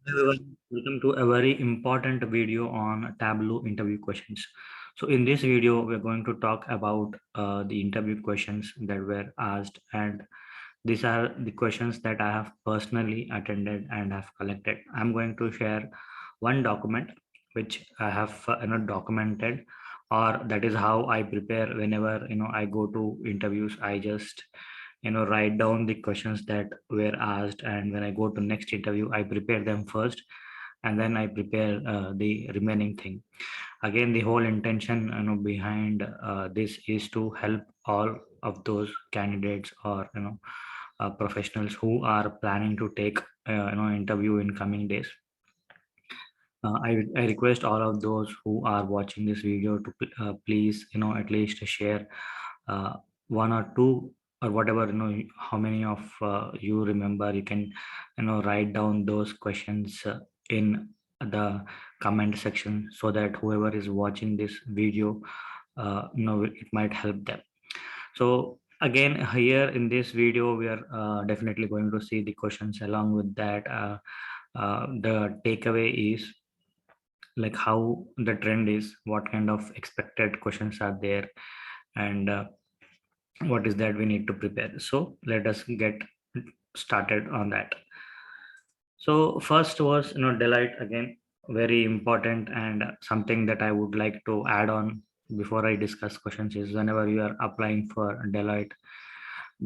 Everyone, welcome to a very important video on Tableau interview questions. So in this video, we're going to talk about the interview questions that were asked, and these are the questions that I have personally attended and have collected. I'm going to share one document which I have documented, or that is how I prepare whenever I go to interviews. I just write down the questions that were asked, and when I go to next interview I prepare them first, and then I prepare the remaining thing. Again, the whole intention behind this is to help all of those candidates or professionals who are planning to take interview in coming days. I request all of those who are watching this video to please at least share uh, one or two, or whatever how many of you remember. You can write down those questions in the comment section, so that whoever is watching this video it might help them. So again, here in this video we are definitely going to see the questions. Along with that, the takeaway is like how the trend is, what kind of expected questions are there, and what is that we need to prepare. So let us get started on that. So first was Deloitte. Again, very important, and something that I would like to add on before I discuss questions is, whenever you are applying for Deloitte,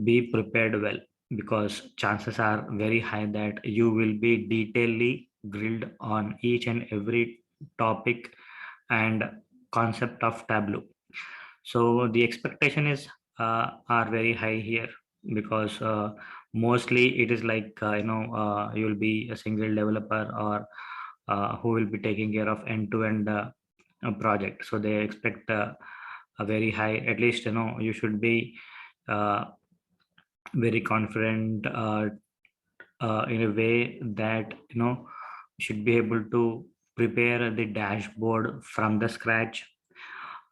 be prepared well, because chances are very high that you will be detailedly grilled on each and every topic and concept of Tableau. So the expectation is are very high here, because mostly it is like you will be a single developer, or who will be taking care of end-to-end project. So they expect a very high, at least you should be uh, very confident in a way that should be able to prepare the dashboard from the scratch,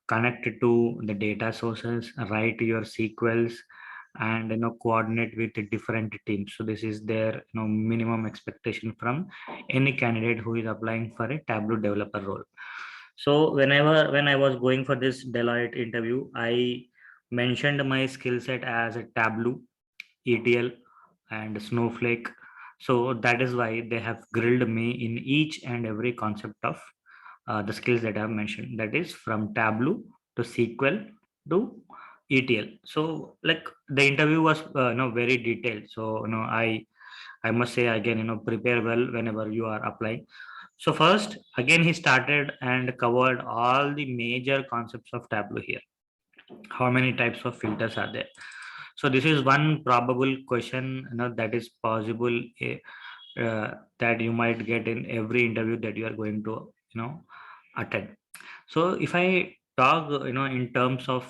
connect it to the data sources, write your SQLs, and coordinate with the different teams. So this is their minimum expectation from any candidate who is applying for a Tableau developer role. So when I was going for this Deloitte interview, I mentioned my skill set as a Tableau, ETL, and Snowflake. So that is why they have grilled me in each and every concept of the skills that I have mentioned. That is from Tableau to SQL to ETL. So like the interview was very detailed. So I must say again, prepare well whenever you are applying. So first, again, he started and covered all the major concepts of Tableau here. How many types of filters are there? So this is one probable question that is possible, that you might get in every interview that you are going to attend. So if I talk in terms of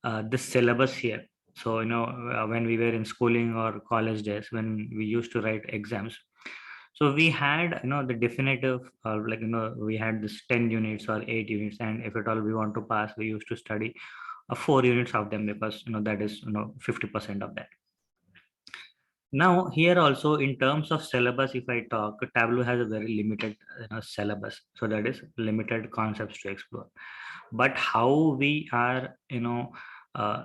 the syllabus here, so when we were in schooling or college days, when we used to write exams, so we had the definitive, like we had this 10 units or 8 units, and if at all we want to pass, we used to study 4 units of them, because that is 50% of that. Now here also, in terms of syllabus, if I talk, Tableau has a very limited syllabus, so that is limited concepts to explore. But how we are uh,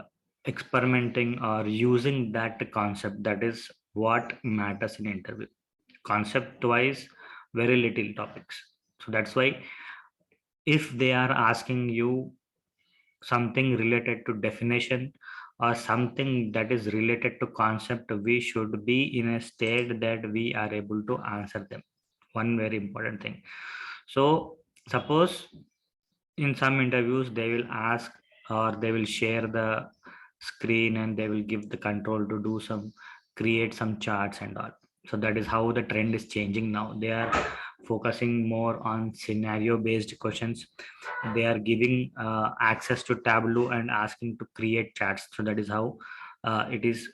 experimenting or using that concept, that is what matters in interview. Concept wise, very little topics. So that's why if they are asking you something related to definition, or something that is related to concept, we should be in a state that we are able to answer them. One very important thing. So suppose in some interviews they will ask, or they will share the screen, and they will give the control to do some, create some charts and all. So that is how the trend is changing now. They are focusing more on scenario based questions. They are giving access to Tableau and asking to create charts. So that is how it is,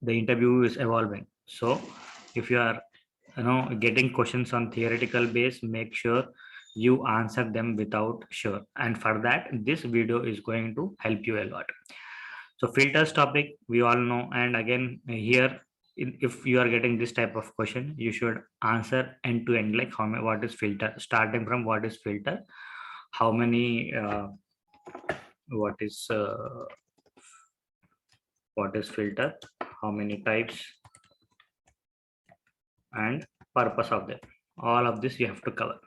the interview is evolving. So if you are getting questions on theoretical base, make sure you answer them without sure, and for that this video is going to help you a lot. So filters topic we all know, and again here if you are getting this type of question, you should answer end to end, like what is filter, starting from what is filter, how many what is filter, how many types, and purpose of them. All of this you have to cover.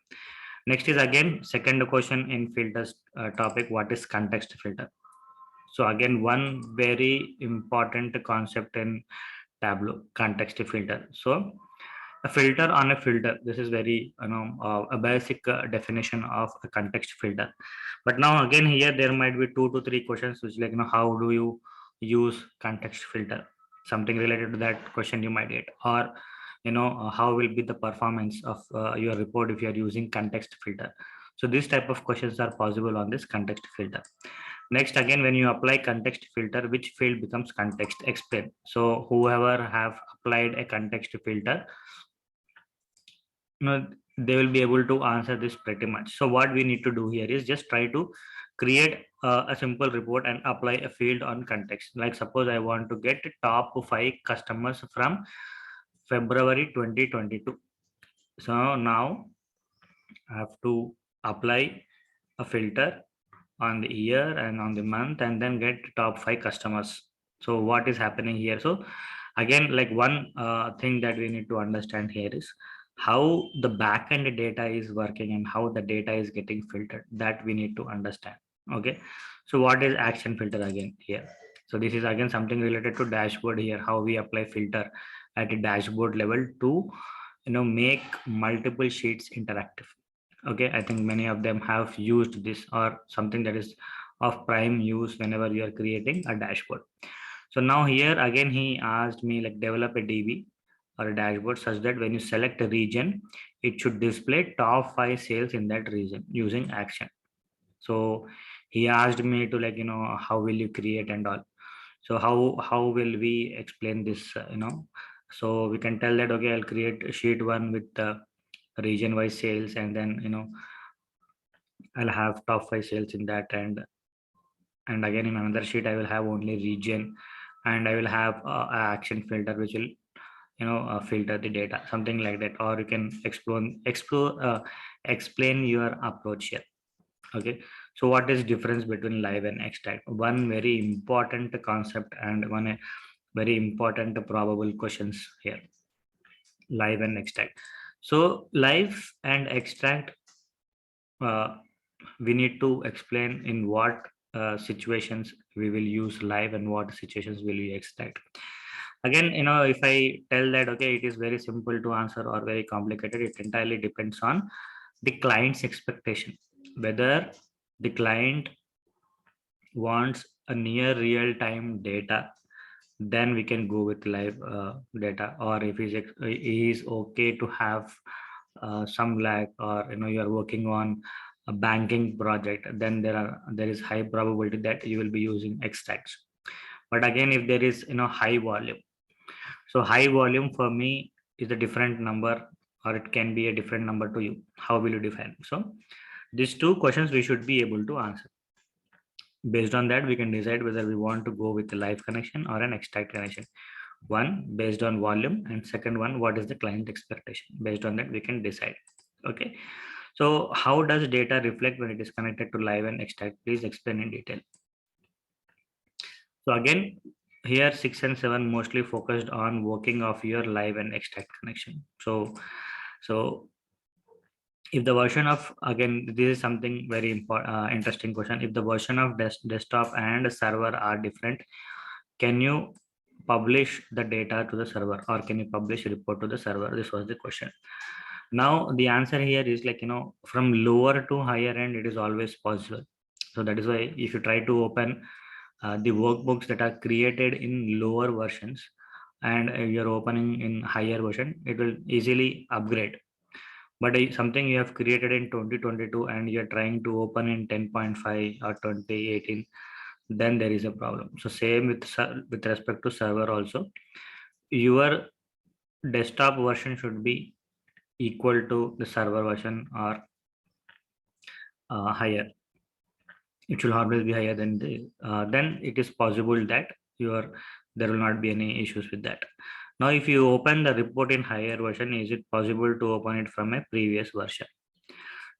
Next is again second question in filters topic, what is context filter. So again, one very important concept in Tableau, context filter. So a filter on a filter, this is very a basic definition of a context filter. But now again here there might be 2 to 3 questions which, like, how do you use context filter, something related to that question you might get, or how will be the performance of your report if you are using context filter. So this type of questions are possible on this context filter. Next, again, when you apply context filter, which field becomes context, explain. So whoever have applied a context filter, they will be able to answer this pretty much. So what we need to do here is just try to create a simple report and apply a field on context. Like suppose I want to get top 5 customers from February 2022. So now I have to apply a filter on the year and on the month, and then get top 5 customers. So what is happening here? So again, like one thing that we need to understand here is how the backend data is working and how the data is getting filtered, that we need to understand. Okay, so what is action filter again here? So this is again something related to dashboard here, how we apply filter at a dashboard level to make multiple sheets interactive. Okay, I think many of them have used this, or something that is of prime use whenever you are creating a dashboard. So now here again he asked me, like, develop a DB or a dashboard such that when you select a region, it should display top 5 sales in that region using action. So he asked me to, like, how will you create and all. So how will we explain this, so we can tell that, okay, I'll create sheet 1 with the region wise sales, and then I'll have top 5 sales in that, and again in another sheet I will have only region, and I will have a action filter which will filter the data, something like that. Or you can explain your approach here. Okay, so what is difference between live and extract? One very important concept and one very important probable questions here, live and extract. So live and extract, uh, we need to explain in what situations we will use live and what situations will we extract. Again, if I tell that, okay, it is very simple to answer or very complicated, it entirely depends on the client's expectation, whether the client wants a near real time data, then we can go with live data. Or if he is okay to have some lag, or you are working on a banking project, then there is high probability that you will be using extracts. But again, if there is high volume, so high volume for me is a different number, or it can be a different number to you. How will you define? So these 2 questions we should be able to answer. Based on that, we can decide whether we want to go with a live connection or an extract connection. One based on volume, and second one, what is the client expectation. Based on that, we can decide. Okay, so how does data reflect when it is connected to live and extract? Please explain in detail. So again, here 6 and 7 mostly focused on working of your live and extract connection. So if the version of, again, this is something very important, interesting question. If the version of desktop and server are different, can you publish the data to the server, or can you publish a report to the server? This was the question. Now the answer here is, like, from lower to higher end, it is always possible. So that is why if you try to open the workbooks that are created in lower versions, and you're opening in higher version, it will easily upgrade. But something you have created in 2022 and you're trying to open in 10.5 or 2018, then there is a problem. So same with respect to server also, your desktop version should be equal to the server version, or higher. It should always be higher than the then it is possible that your there will not be any issues with that. Now, if you open the report in higher version, is it possible to open it from a previous version?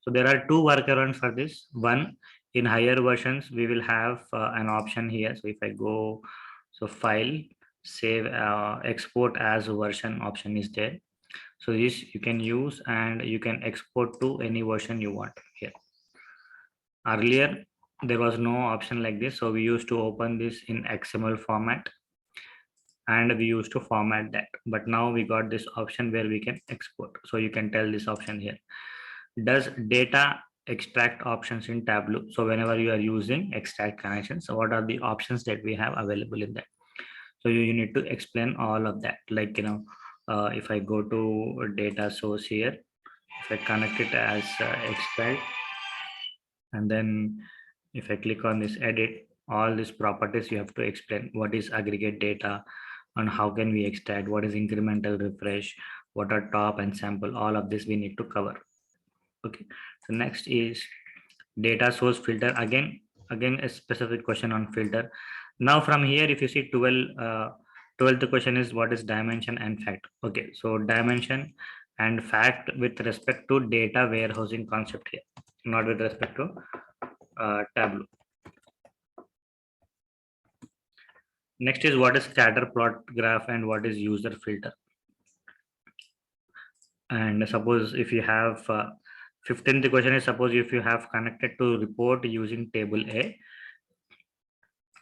So there are two workarounds for this. One, in higher versions, we will have an option here. So if I go, so file, save, export as version option is there. So this you can use and you can export to any version you want here. Earlier, there was no option like this. So we used to open this in XML format and we used to format that. But now we got this option where we can export. So you can tell this option here. Does data extract options in Tableau? So whenever you are using extract connections, so what are the options that we have available in that? So you need to explain all of that. Like, if I go to data source here, if I connect it as extract, and then if I click on this edit, all these properties you have to explain what is aggregate data and how can we extract, what is incremental refresh, what are top and sample, all of this we need to cover. Okay, so next is data source filter. Again a specific question on filter. Now from here, if you see 12th question is what is dimension and fact. Okay, so dimension and fact with respect to data warehousing concept here, not with respect to Tableau. Next is what is scatter plot graph and what is user filter. And suppose if you have 15th question is, suppose if you have connected to report using table A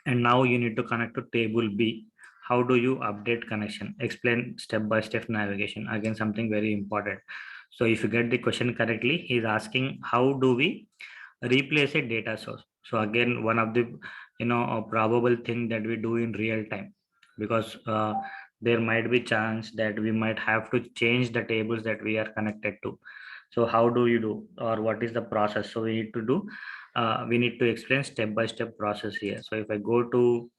and now you need to connect to table B, how do you update connection? Explain step by step navigation. Again, something very important. So if you get the question correctly, he's asking how do we replace a data source. So again, one of the a probable thing that we do in real time, because there might be chance that we might have to change the tables that we are connected to. So how do you do, or what is the process? So we need to do, we need to explain step by step process here. So if I go to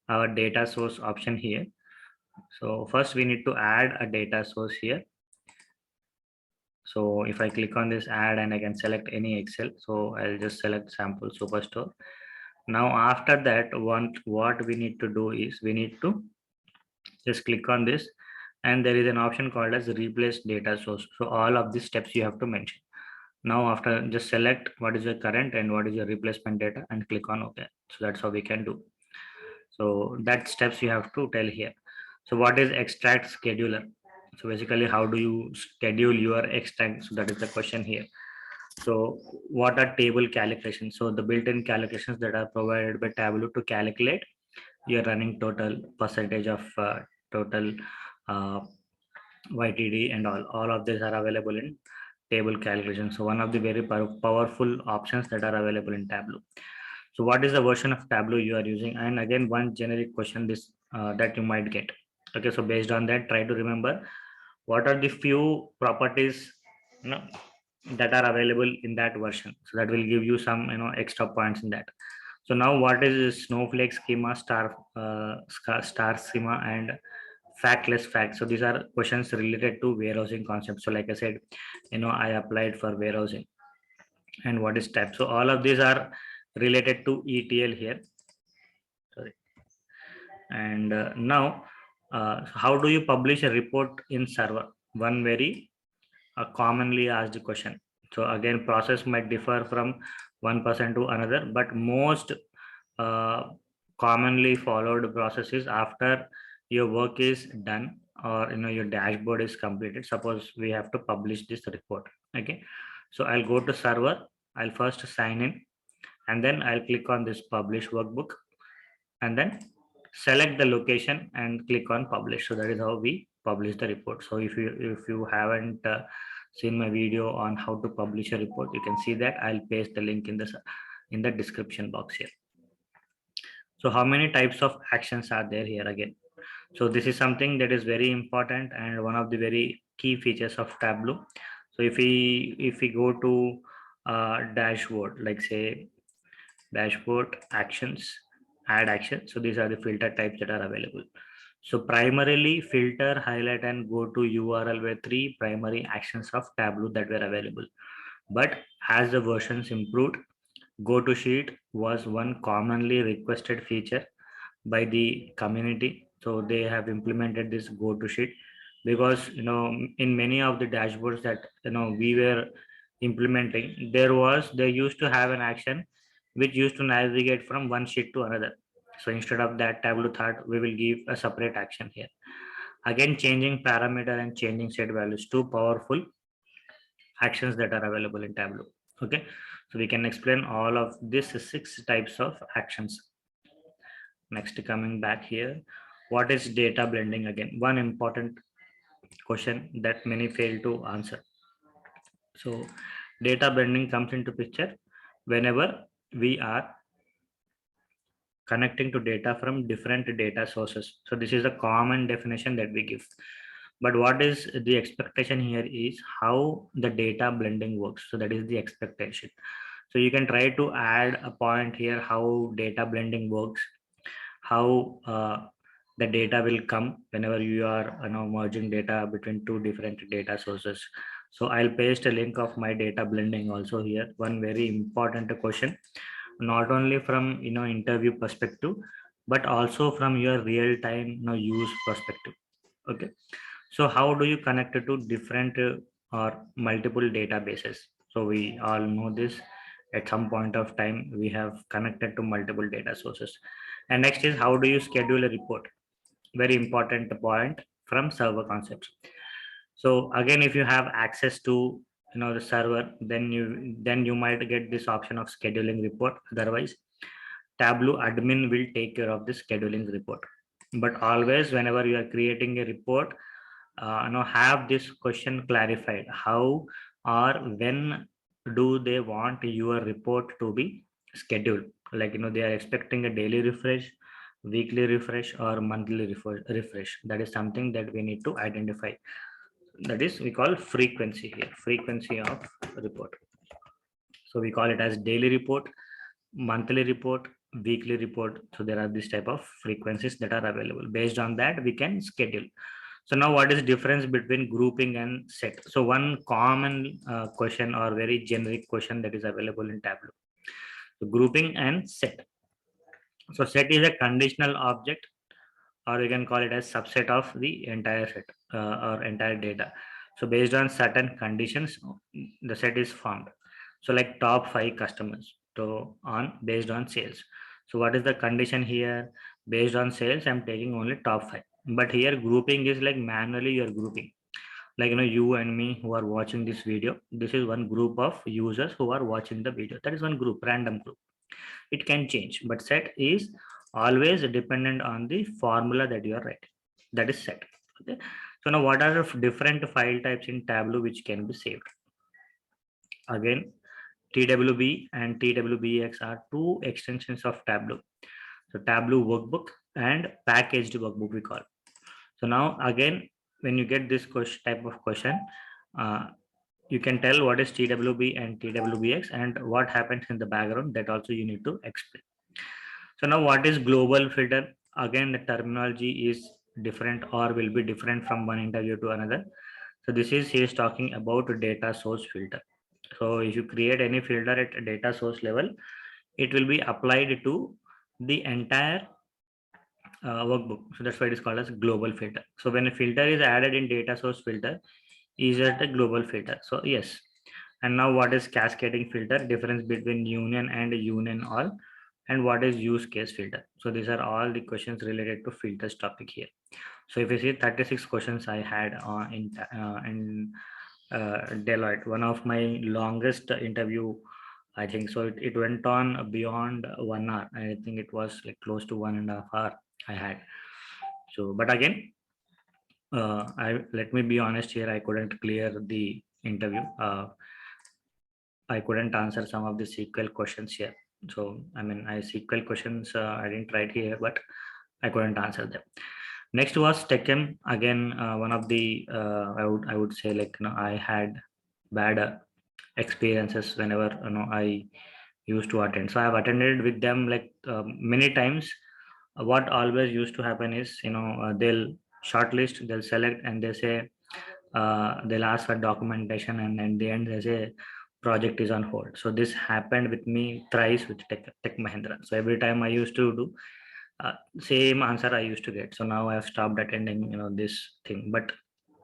our data source option here, so first we need to add a data source here. So if I click on this add and I can select any Excel, so I'll just select sample superstore. Now after that, what we need to do is we need to just click on this, and there is an option called as replace data source. So all of these steps you have to mention. Now after, just select what is your current and what is your replacement data and click on OK. So that's how we can do. So that steps you have to tell here. So what is extract scheduler? So basically, how do you schedule your extract? So that is the question here. So what are table calculations? So the built-in calculations that are provided by Tableau to calculate your running total, percentage of total, uh, YTD and all of these are available in table calculation. So one of the very powerful options that are available in Tableau. So what is the version of Tableau you are using? And again, one generic question this that you might get. Okay, so based on that, try to remember what are the few properties, you know, that are available in that version. So that will give you some extra points in that. So now what is snowflake schema, star schema, and factless fact? So these are questions related to warehousing concepts. So like I said, I applied for warehousing. And what is type? So all of these are related to ETL here. Sorry. And now, how do you publish a report in server? One very commonly asked question. So again, process might differ from one person to another, but most uh, commonly followed process is after your work is done, or your dashboard is completed. Suppose we have to publish this report. Okay, so I'll go to server. I'll first sign in, and then I'll click on this publish workbook, and then select the location and click on publish. So that is how we publish the report. So if you haven't seen my video on how to publish a report, you can see that. I'll paste the link in the description box here. So how many types of actions are there here again? So this is something that is very important and one of the very key features of Tableau. So if we go to dashboard, like say dashboard actions, add action. So these are the filter types that are available. So primarily filter, highlight, and go to URL were three primary actions of Tableau that were available. But as the versions improved, go to sheet was one commonly requested feature by the community. So they have implemented this go to sheet, because in many of the dashboards that we were implementing, they used to have an action which used to navigate from one sheet to another. So instead of that, Tableau thought we will give a separate action here. Again, changing parameter and changing set values, two powerful actions that are available in Tableau. Okay, so we can explain all of these six types of actions. Next, coming back here, what is data blending? Again, one important question that many fail to answer. So data blending comes into picture whenever we are connecting to data from different data sources. So this is a common definition that we give. But what is the expectation here is how the data blending works. So that is the expectation. So you can try to add a point here how data blending works, how the data will come whenever you are merging data between two different data sources. So I'll paste a link of my data blending also here. One very important question, not only from interview perspective, but also from your real time use perspective. Okay, so how do you connect it to different or multiple databases? So we all know this, at some point of time we have connected to multiple data sources. And next is, how do you schedule a report? Very important point from server concepts. So again, if you have access to the server, then you might get this option of scheduling report. Otherwise, Tableau admin will take care of the scheduling report. But always whenever you are creating a report, have this question clarified: how or when do they want your report to be scheduled? Like they are expecting a daily refresh, weekly refresh, or monthly refresh. That is something that we need to identify. That is, we call frequency here, frequency of report. So we call it as daily report, monthly report, weekly report. So there are this type of frequencies that are available. Based on that, we can schedule. So now, what is difference between grouping and set? So one common question or very generic question that is available in Tableau. So grouping and set. So set is a conditional object, or you can call it as subset of the entire set or entire data. So based on certain conditions, the set is formed. So like top 5 customers, so on based on sales. So what is the condition here? Based on sales, I'm taking only top 5. But here grouping is like manually you're grouping. Like you and me who are watching this video, this is one group of users who are watching the video. That is one group, random group. It can change, but set is always dependent on the formula that you are writing. That is set. Okay, so now what are the different file types in Tableau which can be saved? Again, TWB and TWBX are two extensions of Tableau. So Tableau workbook and packaged workbook we call. So now again, when you get this type of question, uh, you can tell what is TWB and TWBX and what happens in the background. That also you need to explain. So now, what is global filter? Again, the terminology is different or will be different from one interview to another. So this is, he is talking about data source filter. So if you create any filter at a data source level, it will be applied to the entire workbook. So that's why it is called as global filter. So when a filter is added in data source filter, is it a global filter? So yes. And now, what is cascading filter? Difference between union and union all, and what is use case filter? So these are all the questions related to filters topic here. So if you see 36 questions I had in Deloitte, one of my longest interview, I think. So it went on beyond 1 hour. I think it was like close to 1.5 hours I had. So, but again, I let me be honest here, I couldn't clear the interview. I couldn't answer some of the SQL questions here. So I mean, SQL questions I didn't write here, but I couldn't answer them. Next was Techem. Again, one of the I would say, like I had bad experiences whenever I used to attend. So I have attended with them like many times. What always used to happen is they'll shortlist, they'll select, and they say they'll ask for documentation, and in the end they say project is on hold. So this happened with me thrice with Techmahindra. So every time I used to do, Same answer I used to get. So now I have stopped attending, this thing, but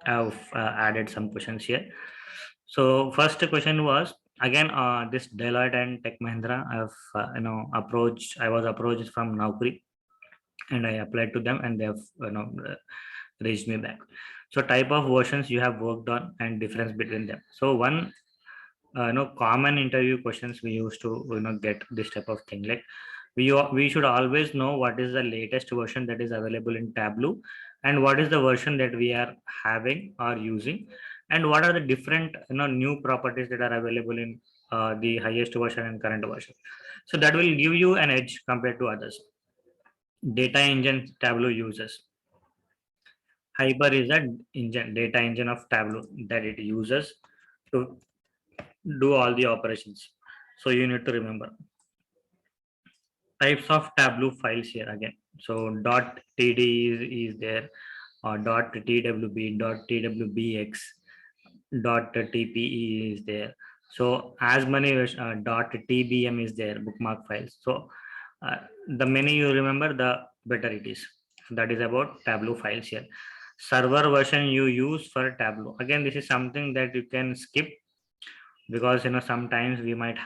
I've added some questions here. So first question was again this Deloitte and Techmahindra. I've approached. I was approached from Naukri, and I applied to them, and they have reached me back. So type of versions you have worked on and difference between them. So one common interview questions we used to get this type of thing, like we should always know what is the latest version that is available in Tableau, and what is the version that we are having or using, and what are the different new properties that are available in the highest version and current version. So that will give you an edge compared to others. Data engine Tableau uses. Hyper is a engine, data engine of Tableau that it uses to do all the operations. So you need to remember types of Tableau files here again. So .td is there, or .twb, .twbx, .tpe is there. So as many .tbm is there, bookmark files. So the many you remember, the better it is. So that is about Tableau files here. Server version you use for Tableau. Again, this is something that you can skip, because sometimes we might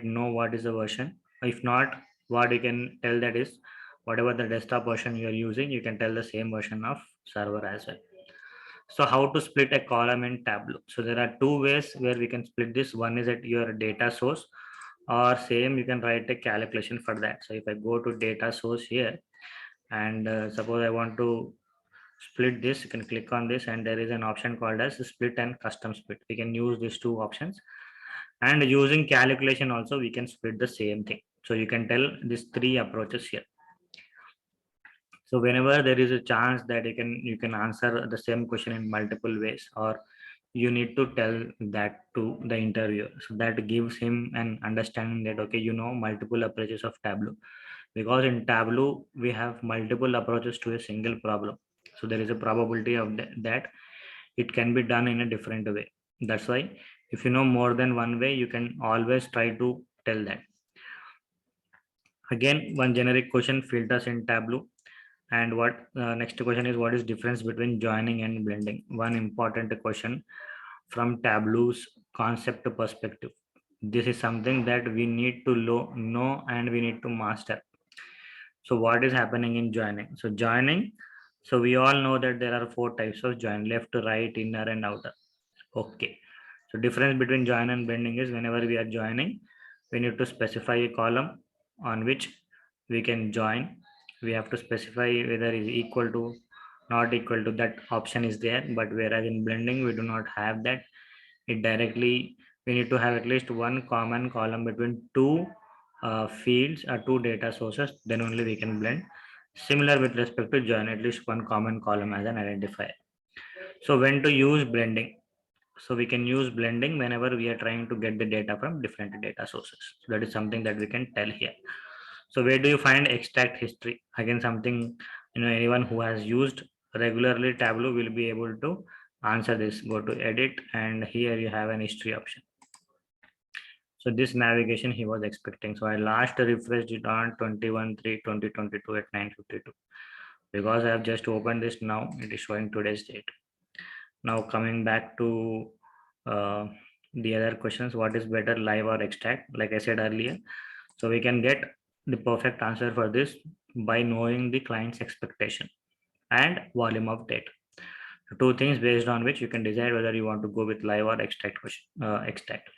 know what is the version. If not, what you can tell that is whatever the desktop version you are using, you can tell the same version of server as well. So how to split a column in Tableau? So there are two ways where we can split this. One is at your data source, or same you can write a calculation for that. So if I go to data source here, and suppose I want to split this, you can click on this, and there is an option called as split and custom split. We can use these two options, and using calculation also we can split the same thing. So you can tell these three approaches here. So whenever there is a chance that you can answer the same question in multiple ways, or you need to tell that to the interviewer, so that gives him an understanding that okay, multiple approaches of Tableau, because in Tableau we have multiple approaches to a single problem. So there is a probability of that it can be done in a different way. That's why if you know more than one way, you can always try to tell that. Again, one generic question filters in Tableau. And what next question is, what is difference between joining and blending? One important question from Tableau's concept perspective. This is something that we need to know and we need to master. So what is happening in joining? So joining, so we all know that there are four types of join: left, right, inner, and outer. Okay. So difference between join and blending is whenever we are joining, we need to specify a column on which we can join. We have to specify whether is equal to, not equal to, that option is there. But whereas in blending, we do not have that. It directly, we need to have at least one common column between two fields or two data sources, then only we can blend. Similar with respect to join, at least one common column as an identifier. So when to use blending? So we can use blending whenever we are trying to get the data from different data sources. So that is something that we can tell here. So where do you find extract history? Again, something, anyone who has used regularly Tableau will be able to answer this. Go to edit, and here you have an history option. So this navigation he was expecting. So I last refreshed it on 21/3/2022 at 9:52. Because I have just opened this now, it is showing today's date. Now coming back to the other questions, what is better, live or extract? Like I said earlier, so we can get the perfect answer for this by knowing the client's expectation and volume of data. So two things based on which you can decide whether you want to go with live or extract question. Extract.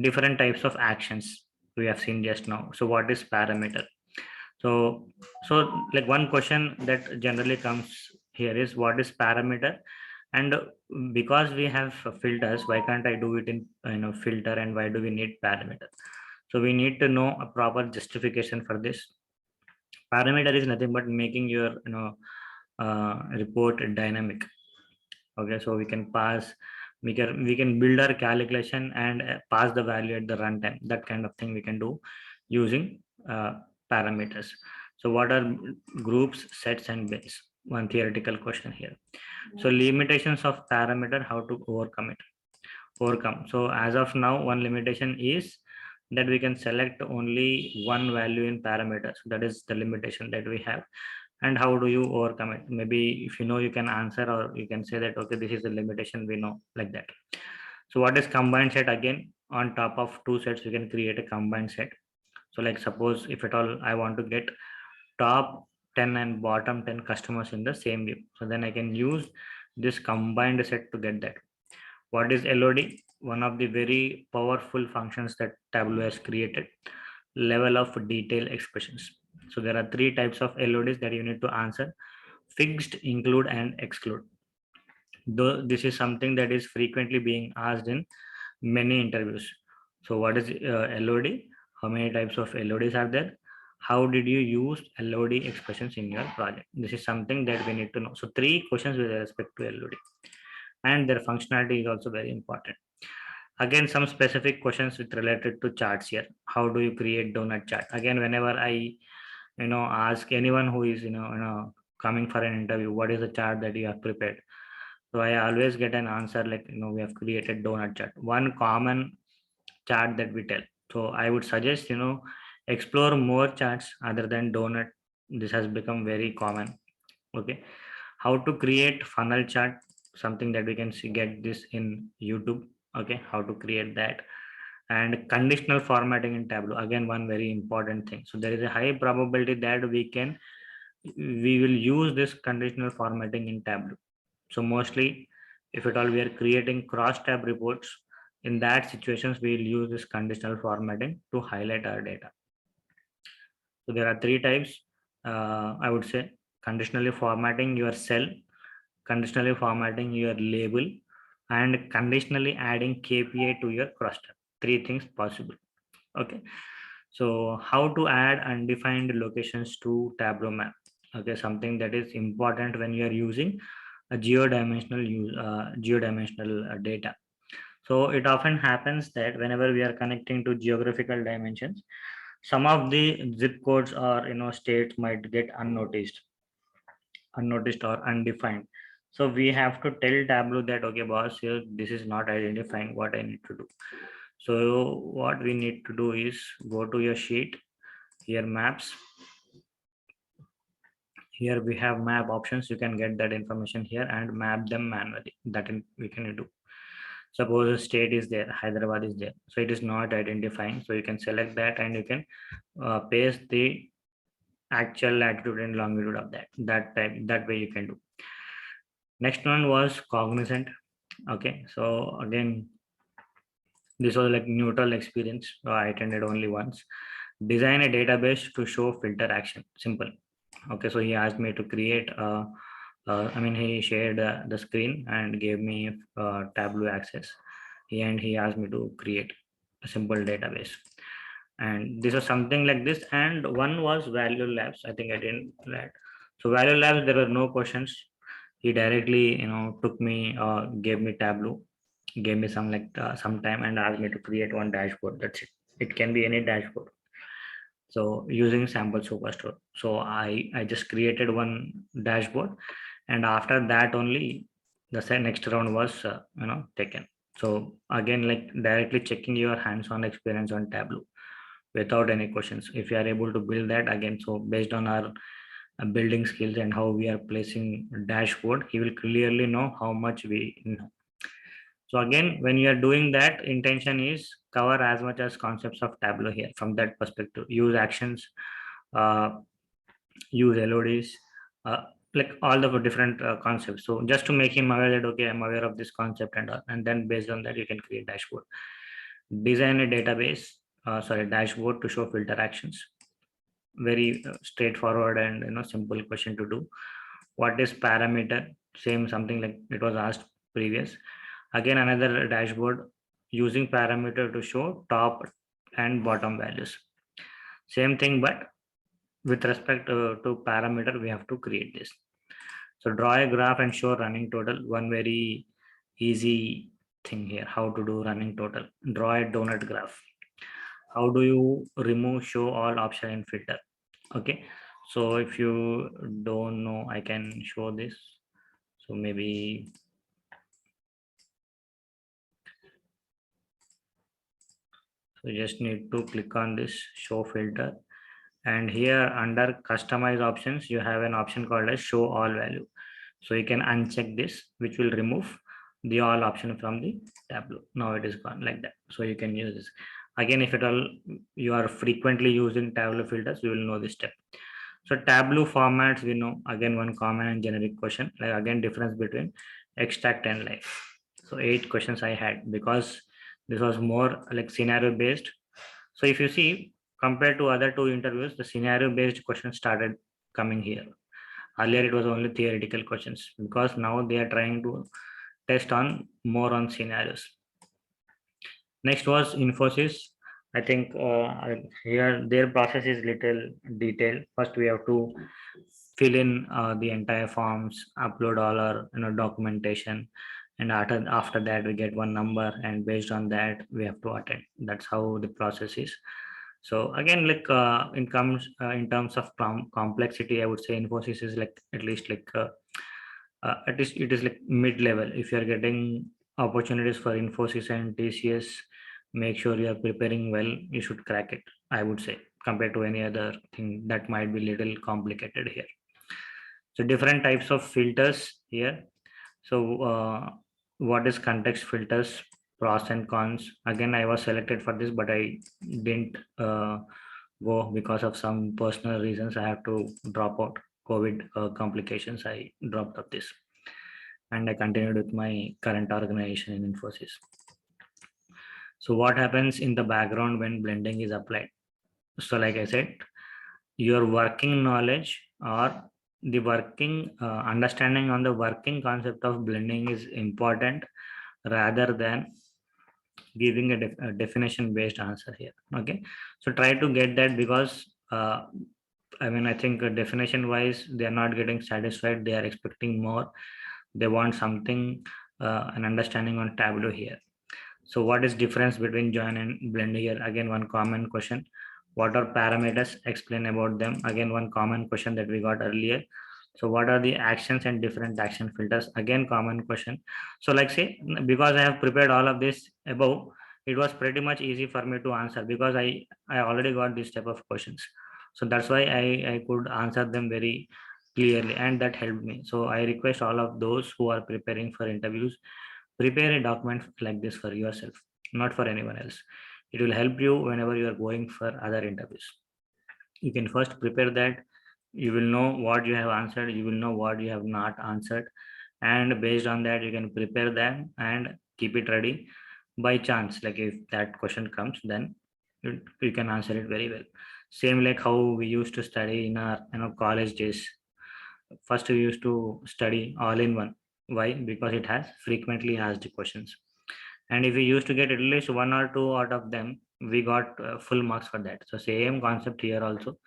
Different types of actions we have seen just now. So what is parameter? So like one question that generally comes here is, what is parameter? And because we have filters, why can't I do it in filter, and why do we need parameter? So we need to know a proper justification for this. Parameter is nothing but making your report dynamic. Okay, so we can build our calculation and pass the value at the runtime. That kind of thing we can do using parameters. So what are groups, sets, and bins? One theoretical question here. So limitations of parameter, how to overcome. So as of now, one limitation is that we can select only one value in parameters. That is the limitation that we have. And how do you overcome it? Maybe if you know, you can answer, or you can say that, okay, this is the limitation, we know, like that. So what is combined set? Again, on top of two sets, we can create a combined set. So like suppose if at all I want to get top 10 and bottom 10 customers in the same view, so then I can use this combined set to get that. What is LOD? One of the very powerful functions that Tableau has created, level of detail expressions. So there are three types of LODs that you need to answer: fixed, include, and exclude. Though this is something that is frequently being asked in many interviews. So what is LOD? How many types of LODs are there? How did you use LOD expressions in your project? This is something that we need to know. So three questions with respect to LOD, and their functionality is also very important. Again, some specific questions with related to charts here. How do you create donut chart? Again, whenever I ask anyone who is coming for an interview, what is the chart that you have prepared? So I always get an answer like, we have created donut chart, one common chart that we tell. So I would suggest, explore more charts other than donut. This has become very common. Okay. How to create funnel chart, something that we can see, get this in YouTube. Okay. How to create that. And conditional formatting in Tableau, again, one very important thing. So there is a high probability that we will use this conditional formatting in Tableau. So mostly, if at all we are creating cross-tab reports, in that situations we will use this conditional formatting to highlight our data. So there are three types. I would say conditionally formatting your cell, conditionally formatting your label, and conditionally adding KPI to your cross-tab. Three things possible. Okay. So how to add undefined locations to Tableau map? Okay, something that is important when you are using a geodimensional data. So it often happens that whenever we are connecting to geographical dimensions, some of the zip codes or states might get unnoticed or undefined. So we have to tell Tableau that, okay, boss, here this is not identifying what I need to do. So what we need to do is go to your sheet, here maps. Here we have map options. You can get that information here and map them manually. We can do. Suppose a state is there, Hyderabad is there, so it is not identifying. So you can select that and you can paste the actual latitude and longitude of that way you can do. Next one was Cognizant. Okay, so again, this was like neutral experience. I attended only once. Design a database to show filter action. Simple. Okay, so he asked me to create he shared the screen and gave me Tableau access, and he asked me to create a simple database. And this was something like this. And one was Valuelabs. I think I didn't write. So Valuelabs, there were no questions. He directly took me, gave me Tableau, gave me some time, and asked me to create one dashboard. That's it. It can be any dashboard. So using sample superstore. So I just created one dashboard, and after that only the next round was taken. So again, like directly checking your hands-on experience on Tableau without any questions. If you are able to build that again, so based on our building skills and how we are placing dashboard, he will clearly know how much we know. So again, when you are doing that, intention is cover as much as concepts of Tableau here from that perspective. Use actions, uh, use LODs, like all the different concepts. So just to make him aware that, okay, I'm aware of this concept, and then based on that you can create dashboard. Design a database, dashboard to show filter actions. Very straightforward and simple question to do. What is parameter? Same, something like it was asked previous. Again, another dashboard using parameter to show top and bottom values. Same thing, but with respect to parameter, we have to create this. So draw a graph and show running total. One very easy thing here, how to do running total. Draw a donut graph. How do you remove show all option in filter? Okay, so if you don't know, I can show this. So maybe So you just need to click on this show filter, and here under customize options you have an option called as show all value. So you can uncheck this, which will remove the all option from the Tableau. Now it is gone like that. So you can use this again. If at all you are frequently using Tableau filters, you will know this step. So Tableau formats, we know again one common and generic question, like again difference between extract and live. So 8 questions I had because this was more like scenario based. So if you see, compared to other two interviews, the scenario based questions started coming here. Earlier it was only theoretical questions, because now they are trying to test on more on scenarios. Next was Infosys. I think here their process is little detailed. First, we have to fill in the entire forms, upload all our documentation, and after that we get one number, and based on that we have to attend. That's how the process is. So again, like in terms of complexity, I would say Infosys is like at least like at least it is like mid level. If you are getting opportunities for Infosys and TCS, make sure you are preparing well. You should crack it, I would say, compared to any other thing that might be little complicated here. So different types of filters here. So what is context filters, pros and cons? Again, I was selected for this, but I didn't go because of some personal reasons. I have to drop out. COVID complications. I dropped up this, and I continued with my current organization in Infosys. So what happens in the background when blending is applied? So like I said, your working knowledge or the working understanding on the working concept of blending is important rather than giving a definition based answer here. Okay, so try to get that, because I mean, I think definition wise they are not getting satisfied, they are expecting more, they want something an understanding on Tableau here. So what is difference between join and blend here? Again, one common question. What are parameters? Explain about them. Again, one common question that we got earlier. So what are the actions and different action filters? Again, common question. So like say, because I have prepared all of this above, it was pretty much easy for me to answer, because I already got this type of questions. So that's why I could answer them very clearly, and that helped me. So I request all of those who are preparing for interviews, prepare a document like this for yourself, not for anyone else. It will help you whenever you are going for other interviews. You can first prepare that. You will know what you have answered, you will know what you have not answered, and based on that you can prepare them and keep it ready. By chance, like if that question comes, then you can answer it very well. Same like how we used to study in our college days. First we used to study all in one. Why? Because it has frequently asked questions, and if we used to get at least one or two out of them, we got full marks for that. So same concept here also.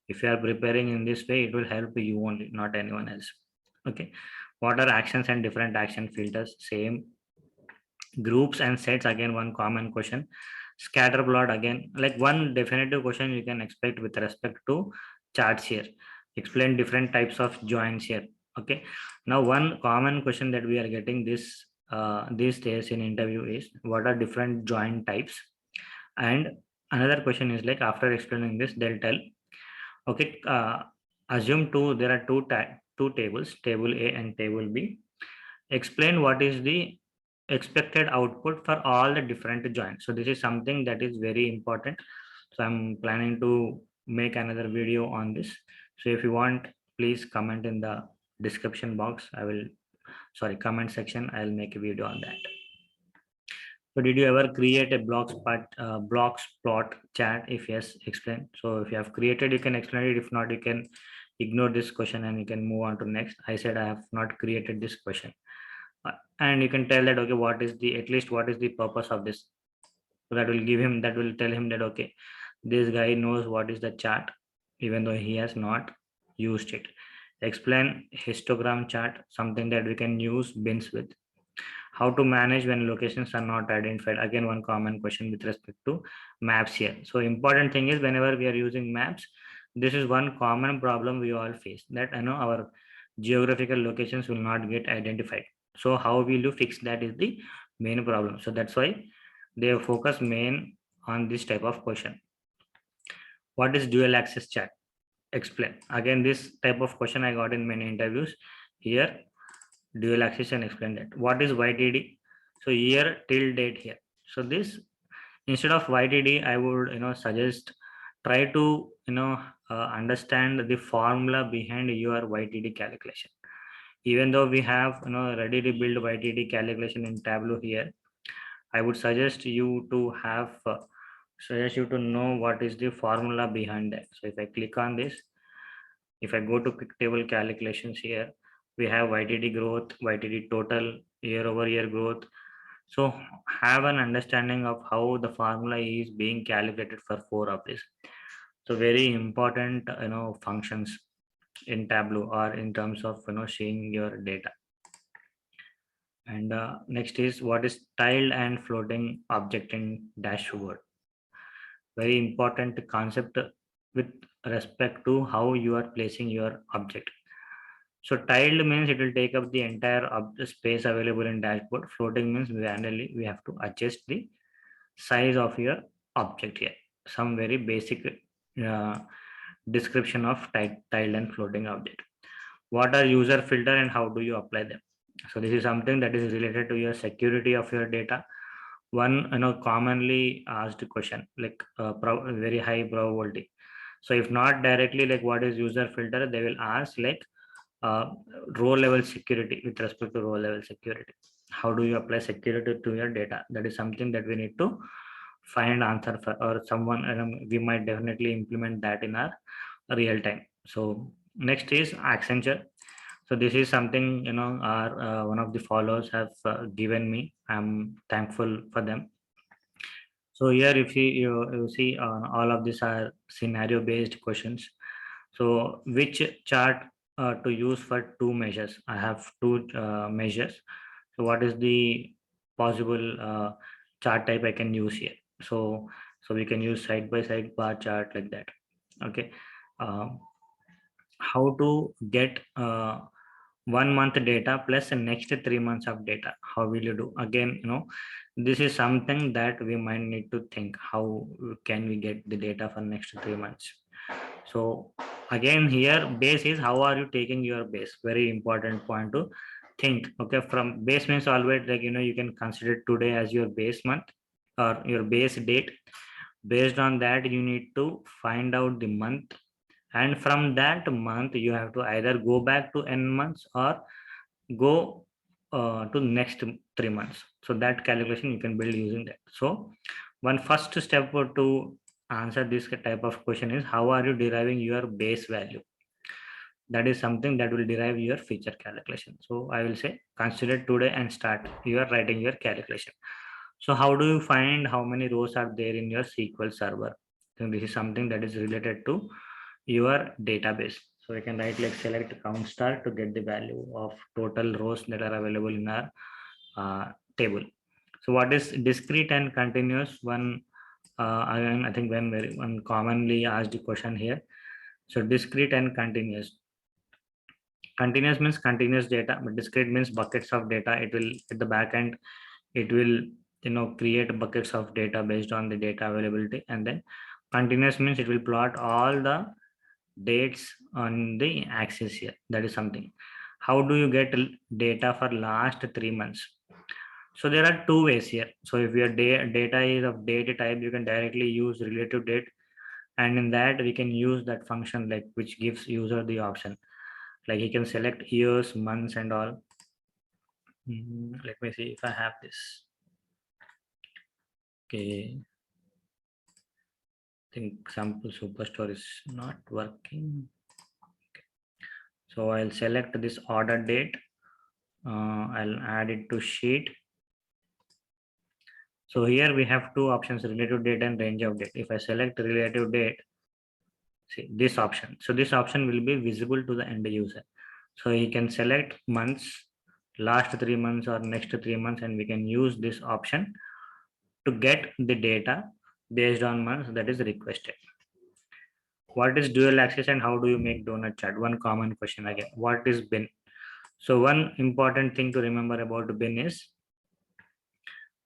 If you are preparing in this way, it will help you only, not anyone else. Okay, what are actions and different action filters? Same. Groups and sets, again one common question. Scatter plot, again like one definitive question you can expect with respect to charts here. Explain different types of joins here. Okay, now one common question that we are getting this these days in interview is, what are different join types? And another question is like, after explaining this they'll tell, okay, assume there are two tables, table A and table B. Explain what is the expected output for all the different joins. So this is something that is very important. So I'm planning to make another video on this. So if you want, please comment in the description box. I will, sorry, comment section. I'll make a video on that. So did you ever create a blocks plot chat? If yes, explain. So if you have created, you can explain it. If not, you can ignore this question and you can move on to next. I said I have not created this question. And you can tell that, okay, what is the, at least what is the purpose of this? So that will give him, that will tell him that, okay, this guy knows what is the chart, even though he has not used it. Explain histogram chart, something that we can use bins with. How to manage when locations are not identified? Again, one common question with respect to maps here. So important thing is, whenever we are using maps, this is one common problem we all face, that our geographical locations will not get identified. So how will you fix that is the main problem. So that's why they focus main on this type of question. What is dual access chart? Explain. Again, this type of question I got in many interviews. Here, dual access and explain that. What is YTD? So year till date here. So this, instead of YTD, I would suggest try to understand the formula behind your YTD calculation. Even though we have ready to build YTD calculation in Tableau here, I would suggest you to have suggest you to know what is the formula behind that. So if I click on this, if I go to quick table calculations here, we have YTD growth, YTD total, year over year growth. So have an understanding of how the formula is being calculated for four of this. So very important functions in Tableau or in terms of seeing your data. And next is what is tiled and floating object in dashboard. Very important concept with respect to how you are placing your object. So tiled means it will take up the entire space available in dashboard. Floating means manually we have to adjust the size of your object here. Some very basic uh, description of tiled and floating object. What are user filter and how do you apply them? So this is something that is related to your security of your data. One commonly asked question, like very high probability. So if not directly, like what is user filter, they will ask like uh, row level security. With respect to row level security, how do you apply security to your data? That is something that we need to find answer for, or someone we might definitely implement that in our real time. So next is Accenture. So this is something our one of the followers have given me. I'm thankful for them. So here if you see all of these are scenario based questions. So which chart to use for two measures? I have two measures. So what is the possible chart type I can use here? So we can use side by side bar chart like that. Okay. How to get 1 month data plus the next 3 months of data? How will you do? Again, this is something that we might need to think. How can we get the data for next 3 months? So again, here base is how are you taking your base? Very important point to think. Okay, from base means always like you can consider today as your base month or your base date. Based on that, you need to find out the month, and from that month you have to either go back to n months or go to next 3 months. So that calculation you can build using that. So one first step to answer this type of question is how are you deriving your base value? That is something that will derive your feature calculation. So I will say consider today and start you are writing your calculation. So how do you find how many rows are there in your SQL server? So this is something that is related to your database. So you can write like select count star to get the value of total rows that are available in our table. So what is discrete and continuous? One again, I think one commonly asked question here. So discrete and continuous. Continuous means continuous data, but discrete means buckets of data. It will at the back end, it will create buckets of data based on the data availability, and then continuous means it will plot all the dates on the axis here. That is something. How do you get data for last 3 months? So there are two ways here. So if your data is of date type, you can directly use relative date, and in that we can use that function like which gives user the option, like he can select years, months and all. Let me see if I have this. Okay, I think sample superstore is not working. Okay. So I'll select this order date. I'll add it to sheet. So here we have two options, relative date and range of date. If I select relative date, see this option. So this option will be visible to the end user. So he can select months, last 3 months or next 3 months, and we can use this option to get the data based on months that is requested. What is dual access and how do you make donut chart? One common question again. What is bin? So one important thing to remember about bin is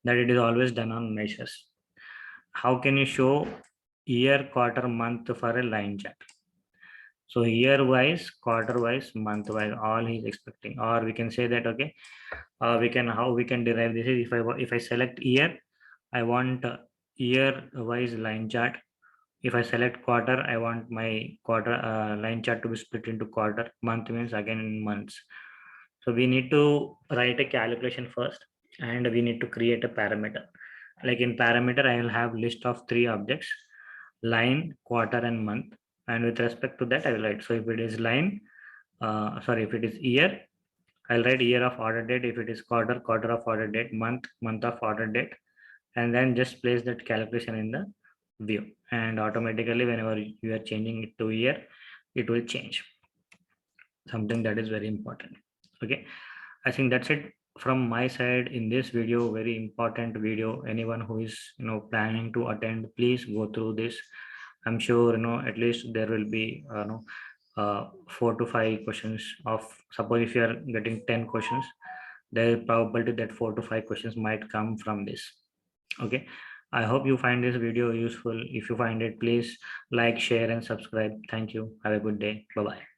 that it is always done on measures. how can you show year, quarter, month for a line chart? So year wise, quarter wise, month wise, all he's expecting. Or we can say that, okay, we can, how we can derive this is, if I select year, I want year wise line chart. If I select quarter, I want my quarter line chart to be split into quarter. Month means again in months. So we need to write a calculation first, and we need to create a parameter. Like in parameter, I will have list of three objects: line, quarter, and month. And with respect to that, I will write. So if it is line, if it is year, I'll write year of order date. If it is quarter, quarter of order date; month, month of order date. And then just place that calculation in the view, and automatically whenever you are changing it to year, it will change. Something that is very important. Okay, I think that's it from my side in this video. Very important video. Anyone who is planning to attend, please go through this. I'm sure at least there will be 4 to 5 questions of, suppose if you are getting 10 questions, there is probability that 4 to 5 questions might come from this. Okay, I hope you find this video useful. If you find it, please like, share, and subscribe. Thank you. Have a good day. Bye bye.